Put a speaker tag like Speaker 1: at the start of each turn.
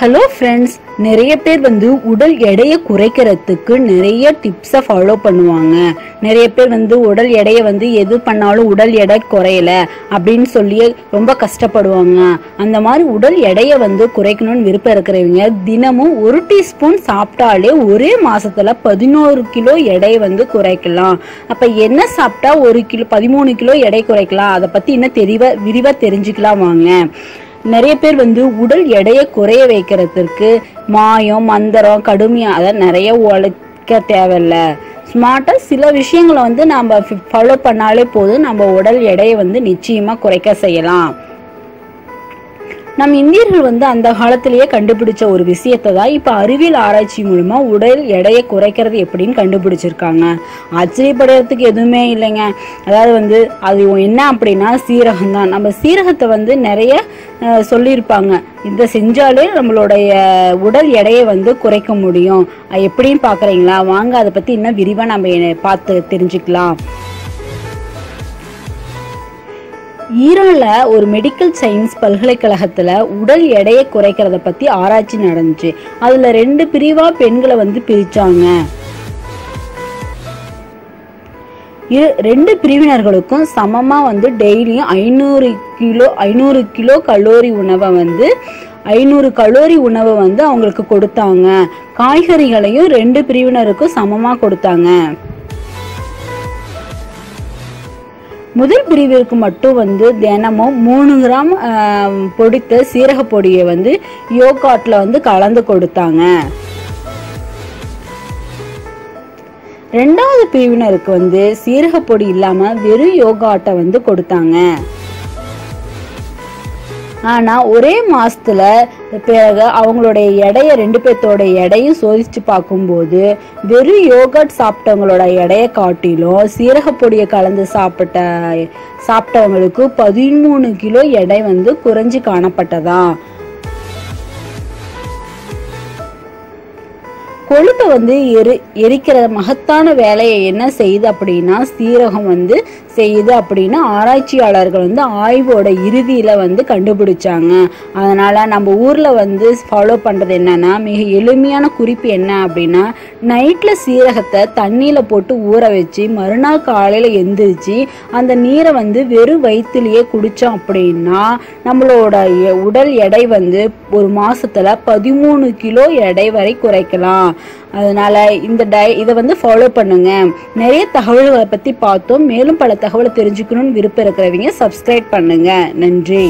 Speaker 1: Hello friends, நிறைய பேர் உடல் எடையை குறைக்கிறதுக்கு நிறைய டிப்ஸை ஃபாலோ பண்ணுவாங்க. நிறைய பேர் உடல் எடையை எது பண்ணாலும் உடல் எடை குறையல அப்படின்னு சொல்லி ரொம்ப கஷ்டப்படுவாங்க. அந்த மாதிரி உடல் எடையை குறைக்கணும்னு விருப்பம் இருக்கிறவங்க தினமும் 1 டீஸ்பூன் சாப்பிட்டாலே ஒரே மாசத்துல 11 கிலோ எடையை குறைக்கலாம். அப்ப என்ன சாப்பிட்டா 13 கிலோ எடை குறைக்கலாம், அதை பத்தி இன்னும் விரிவா தெரிஞ்சுக்கலாம் வாங்க. நிறைய பேர் உடல் எடையை குறைய வைக்கிறதுக்கு மாயம் மந்திரம் கடுமையா அதை நிறைய உழைக்க தேவையில்ல. ஸ்மார்ட்டா சில விஷயங்களை நம்ம ஃபாலோ பண்ணாலே போதும், நம்ம உடல் எடையை நிச்சயமா குறைக்க செய்யலாம். நம் இந்தியர்கள் அந்த காலத்திலேயே கண்டுபிடிச்ச ஒரு விஷயத்தை தான் இப்ப அறிவியல் ஆராய்ச்சி மூலமா உடல் எடையை குறைக்கிறது எப்படின்னு கண்டுபிடிச்சிருக்காங்க. ஆச்சரியப்படுறதுக்கு எதுவுமே இல்லைங்க. அதாவது அது என்ன அப்படின்னா சீரகம் தான். நம்ம சீரகத்தை நிறைய சொல்லியிருப்பாங்க, இதை செஞ்சாலே நம்மளுடைய உடல் எடையை குறைக்க முடியும். எப்படின்னு பாக்குறீங்களா? வாங்க அதை பத்தி இன்னும் விரிவா நம்ம பார்த்து தெரிஞ்சுக்கலாம். ஈரான்ல ஒரு மெடிக்கல் சயின்ஸ் பல்கலைக்கழகத்துல உடல் எடையை குறைக்கிறத பத்தி ஆராய்ச்சி நடந்துச்சு. அதுல 2 பிரிவா பெண்களை பிரிச்சாங்க. 2 பிரிவினர்களுக்கும் சமமா டெய்லியும் 500 கிலோ கலோரி உணவை 500 கலோரி உணவை அவங்களுக்கு கொடுத்தாங்க. காய்கறிகளையும் 2 பிரிவினருக்கும் சமமா கொடுத்தாங்க. முதல் பிரிவிற்கு மட்டும் தினமும் 3 கிராம் பொடித்த சீரக பொடியை யோகாட்ல கலந்து கொடுத்தாங்க. 2வது பிரிவினருக்கு சீரக பொடி இல்லாம வெறும் யோகாட்டை கொடுத்தாங்க. ஆனா ஒரே மாசத்துல பிறகு அவங்களுடைய எடையை 2 பேர்த்தோட எடையும் சோதிச்சு பார்க்கும்போது வெறும் யோகட் சாப்பிட்டவங்களோட எடையை காட்டிலும் சீரக பொடியை கலந்து சாப்பிட்டவங்களுக்கு 13 கிலோ எடை குறைஞ்சு காணப்பட்டதா. கொழுப்பை எரிக்கிற மகத்தான வேலையை என்ன செய்யுது அப்படின்னா சீரகம் செய்யுது அப்படின்னு ஆராய்ச்சியாளர்கள் ஆய்வோட இறுதியில கண்டுபிடிச்சாங்க. அதனால நம்ம ஊர்ல ஃபாலோ பண்றது என்னன்னா, மிக எளிமையான குறிப்பு என்ன அப்படின்னா, நைட்ல சீரகத்தை தண்ணியில போட்டு ஊற வச்சு மறுநாள் காலையில எந்திரிச்சு அந்த நீரை வெறும் வயிற்றுலயே குடிச்சோம் அப்படின்னா நம்மளோட உடல் எடை ஒரு மாசத்துல 13 கிலோ எடை வரை குறைக்கலாம். அதனால இதை ஃபாலோ பண்ணுங்க. நிறைய தகவல்களை பத்தி பார்த்தோம். மேலும் பல தகவலை தெரிஞ்சுக்கணும்னு விருப்பம் இருக்கிறவங்க சப்ஸ்கிரைப் பண்ணுங்க. நன்றி.